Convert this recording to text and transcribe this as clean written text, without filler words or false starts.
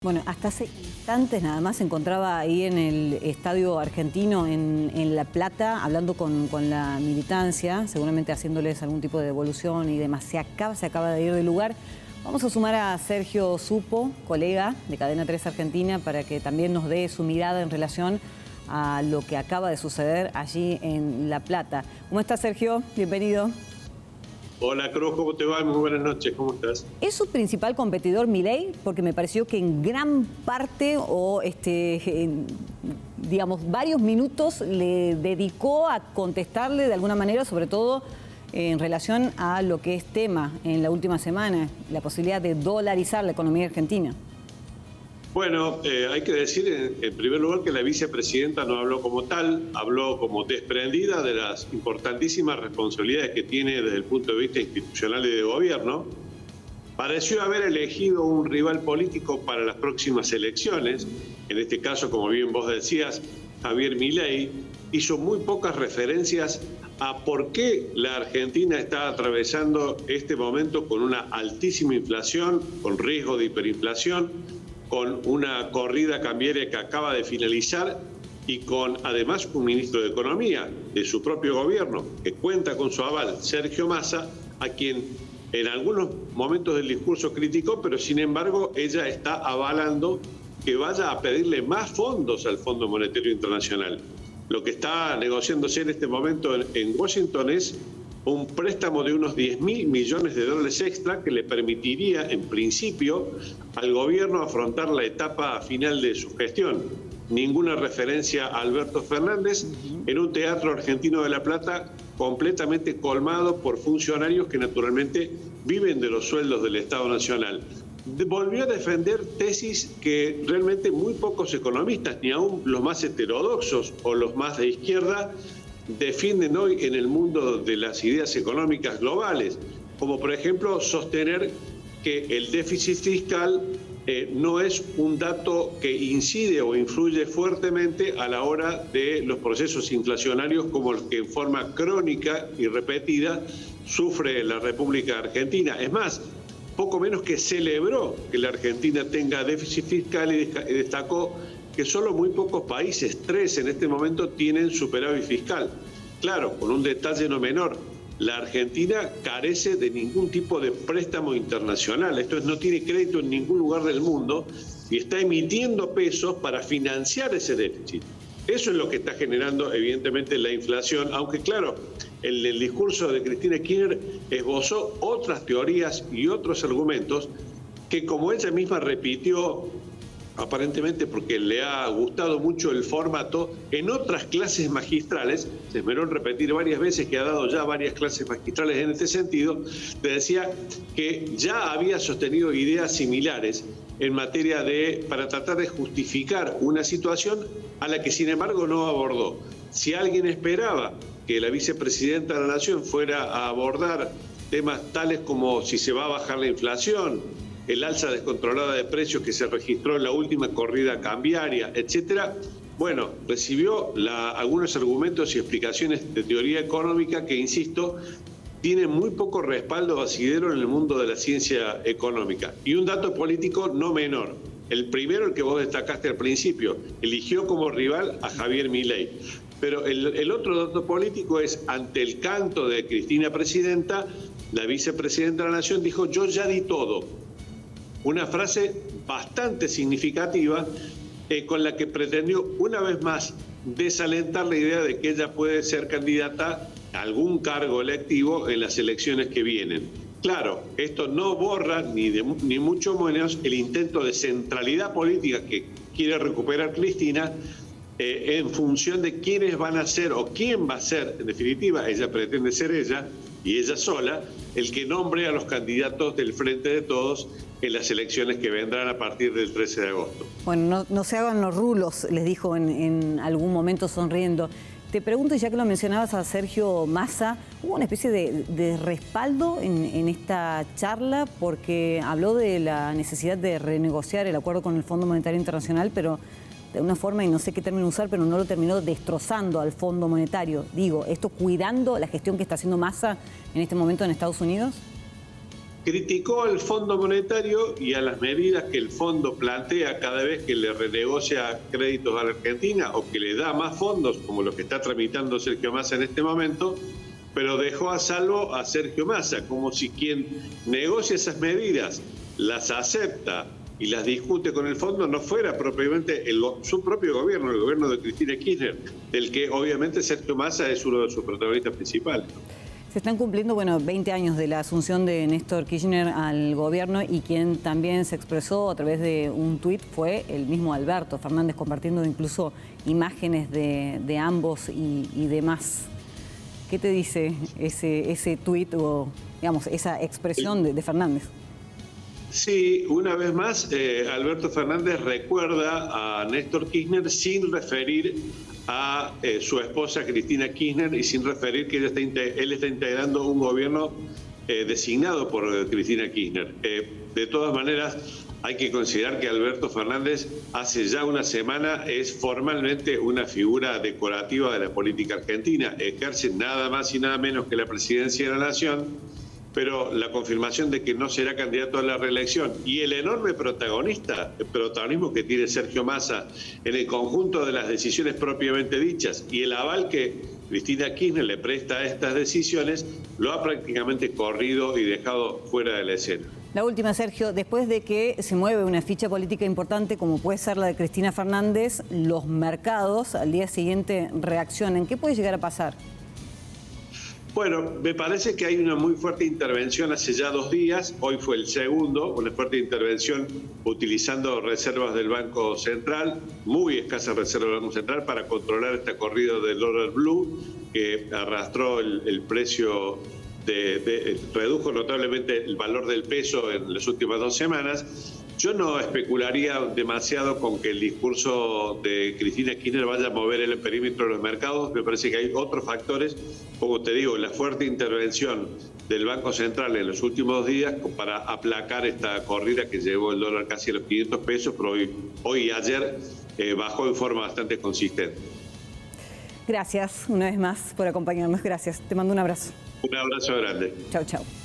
Bueno, hasta hace instantes nada más se encontraba ahí en el Estadio Argentino en La Plata, hablando con la militancia, seguramente haciéndoles algún tipo de devolución y demás. Se acaba de ir del lugar. Vamos a sumar a Sergio Supo, colega de Cadena 3 Argentina, para que también nos dé su mirada en relación a lo que acaba de suceder allí en La Plata. ¿Cómo estás, Sergio? Bienvenido. Hola, Cruz, ¿cómo te va? Muy buenas noches, ¿cómo estás? ¿Es su principal competidor Milei? Porque me pareció que en gran parte digamos, varios minutos le dedicó a contestarle de alguna manera, sobre todo en relación a lo que es tema en la última semana, la posibilidad de dolarizar la economía argentina. Bueno, hay que decir en primer lugar que la vicepresidenta no habló como tal, habló como desprendida de las importantísimas responsabilidades que tiene desde el punto de vista institucional y de gobierno. Pareció haber elegido un rival político para las próximas elecciones, en este caso, como bien vos decías, Javier Milei. Hizo muy pocas referencias a por qué la Argentina está atravesando este momento con una altísima inflación, con riesgo de hiperinflación, con una corrida cambiaria que acaba de finalizar y con además un ministro de Economía de su propio gobierno que cuenta con su aval, Sergio Massa, a quien en algunos momentos del discurso criticó, pero sin embargo ella está avalando que vaya a pedirle más fondos al Fondo Monetario Internacional. Lo que está negociándose en este momento en Washington es un préstamo de unos 10.000 millones de dólares extra que le permitiría, en principio, al gobierno afrontar la etapa final de su gestión. Ninguna referencia a Alberto Fernández en un teatro argentino de La Plata completamente colmado por funcionarios que naturalmente viven de los sueldos del Estado Nacional. Volvió a defender tesis que realmente muy pocos economistas, ni aún los más heterodoxos o los más de izquierda, defienden hoy en el mundo de las ideas económicas globales, como por ejemplo sostener que el déficit fiscal no es un dato que incide o influye fuertemente a la hora de los procesos inflacionarios como el que en forma crónica y repetida sufre la República Argentina. Es más, poco menos que celebró que la Argentina tenga déficit fiscal y destacó que solo muy pocos países, 3 en este momento, tienen superávit fiscal. Claro, con un detalle no menor, la Argentina carece de ningún tipo de préstamo internacional. Esto es, no tiene crédito en ningún lugar del mundo y está emitiendo pesos para financiar ese déficit. Eso es lo que está generando, evidentemente, la inflación, aunque claro, el discurso de Cristina Kirchner esbozó otras teorías y otros argumentos que, como ella misma repitió, aparentemente porque le ha gustado mucho el formato, en otras clases magistrales, se esmeró en repetir varias veces que ha dado ya varias clases magistrales en este sentido, le decía que ya había sostenido ideas similares en materia para tratar de justificar una situación a la que sin embargo no abordó. Si alguien esperaba que la vicepresidenta de la Nación fuera a abordar temas tales como si se va a bajar la inflación, el alza descontrolada de precios que se registró en la última corrida cambiaria, etcétera, bueno, recibió algunos argumentos y explicaciones de teoría económica que, insisto, tienen muy poco respaldo asidero en el mundo de la ciencia económica. Y un dato político no menor. El primero, el que vos destacaste al principio, eligió como rival a Javier Milei. Pero el otro dato político es, ante el canto de Cristina Presidenta, la vicepresidenta de la Nación dijo: yo ya di todo. Una frase bastante significativa con la que pretendió una vez más desalentar la idea de que ella puede ser candidata a algún cargo electivo en las elecciones que vienen. Claro, esto no borra ni mucho menos el intento de centralidad política que quiere recuperar Cristina en función de quiénes van a ser o quién va a ser, en definitiva, ella pretende ser ella y ella sola, el que nombre a los candidatos del Frente de Todos en las elecciones que vendrán a partir del 13 de agosto. Bueno, no se hagan los rulos, les dijo en algún momento sonriendo. Te pregunto, ya que lo mencionabas a Sergio Massa, ¿hubo una especie de respaldo en esta charla? Porque habló de la necesidad de renegociar el acuerdo con el Fondo Monetario Internacional, pero de una forma, y no sé qué término usar, pero no lo terminó destrozando al Fondo Monetario. Digo, ¿esto cuidando la gestión que está haciendo Massa en este momento en Estados Unidos? criticó al Fondo Monetario y a las medidas que el fondo plantea cada vez que le renegocia créditos a la Argentina o que le da más fondos, como lo que está tramitando Sergio Massa en este momento, pero dejó a salvo a Sergio Massa, como si quien negocia esas medidas, las acepta y las discute con el fondo, no fuera propiamente su propio gobierno, el gobierno de Cristina Kirchner, del que obviamente Sergio Massa es uno de sus protagonistas principales. Se están cumpliendo 20 años de la asunción de Néstor Kirchner al gobierno, y quien también se expresó a través de un tuit fue el mismo Alberto Fernández, compartiendo incluso imágenes de ambos y demás. ¿Qué te dice ese tuit o, digamos, esa expresión de Fernández? Sí, una vez más, Alberto Fernández recuerda a Néstor Kirchner sin referir a su esposa Cristina Kirchner y sin referir que él está integrando un gobierno designado por Cristina Kirchner. De todas maneras, hay que considerar que Alberto Fernández hace ya una semana es formalmente una figura decorativa de la política argentina. Ejerce nada más y nada menos que la presidencia de la Nación, pero la confirmación de que no será candidato a la reelección y el enorme protagonismo que tiene Sergio Massa en el conjunto de las decisiones propiamente dichas y el aval que Cristina Kirchner le presta a estas decisiones, lo ha prácticamente corrido y dejado fuera de la escena. La última, Sergio, después de que se mueve una ficha política importante como puede ser la de Cristina Fernández, los mercados al día siguiente reaccionan. ¿Qué puede llegar a pasar? Bueno, me parece que hay una muy fuerte intervención hace ya 2 días, hoy fue el segundo, una fuerte intervención utilizando reservas del Banco Central, muy escasas reservas del Banco Central para controlar esta corrida del dólar blue que arrastró el precio, redujo notablemente el valor del peso en las últimas 2 semanas. Yo no especularía demasiado con que el discurso de Cristina Kirchner vaya a mover el perímetro de los mercados. Me parece que hay otros factores, como te digo, la fuerte intervención del Banco Central en los últimos días para aplacar esta corrida que llevó el dólar casi a los 500 pesos, pero hoy y ayer bajó en forma bastante consistente. Gracias una vez más por acompañarnos. Gracias. Te mando un abrazo. Un abrazo grande. Chau, chau.